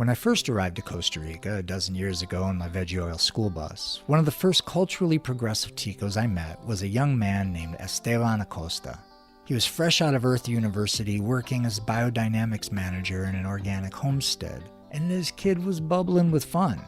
When I first arrived to Costa Rica a dozen years ago in my veggie oil school bus, one of the first culturally progressive ticos I met was a young man named Esteban Acosta. He was fresh out of Earth University working as biodynamics manager in an organic homestead, and this kid was bubbling with fun.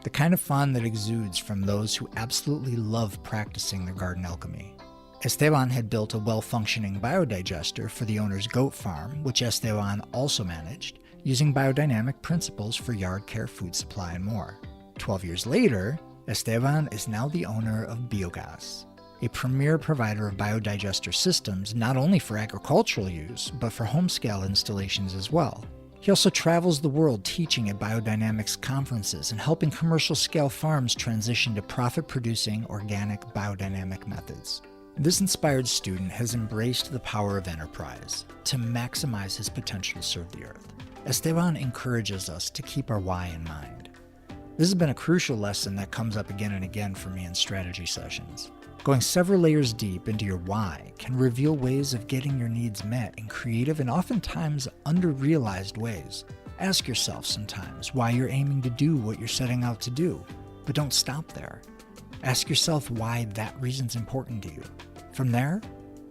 The kind of fun that exudes from those who absolutely love practicing their garden alchemy. Esteban had built a well-functioning biodigester for the owner's goat farm, which Esteban also managed, using biodynamic principles for yard care, food supply, and more. 12 years later, Esteban is now the owner of Viogaz, a premier provider of biodigester systems not only for agricultural use, but for home-scale installations as well. He also travels the world teaching at biodynamics conferences and helping commercial-scale farms transition to profit-producing organic biodynamic methods. This inspired student has embraced the power of enterprise to maximize his potential to serve the earth. Esteban encourages us to keep our why in mind. This has been a crucial lesson that comes up again and again for me in strategy sessions. Going several layers deep into your why can reveal ways of getting your needs met in creative and oftentimes under-realized ways. Ask yourself sometimes why you're aiming to do what you're setting out to do, but don't stop there. Ask yourself why that reason's important to you. From there,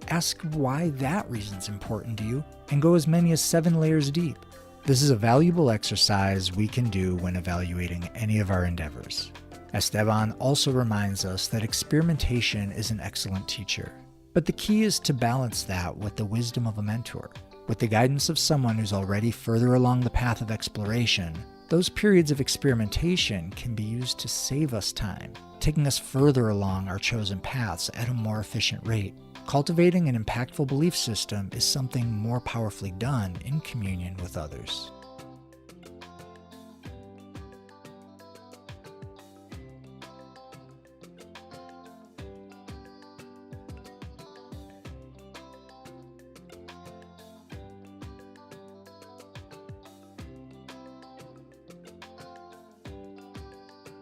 ask why that reason's important to you and go as many as 7 layers deep. This is a valuable exercise we can do when evaluating any of our endeavors. Esteban also reminds us that experimentation is an excellent teacher, but the key is to balance that with the wisdom of a mentor. With the guidance of someone who's already further along the path of exploration, those periods of experimentation can be used to save us time, taking us further along our chosen paths at a more efficient rate. Cultivating an impactful belief system is something more powerfully done in communion with others.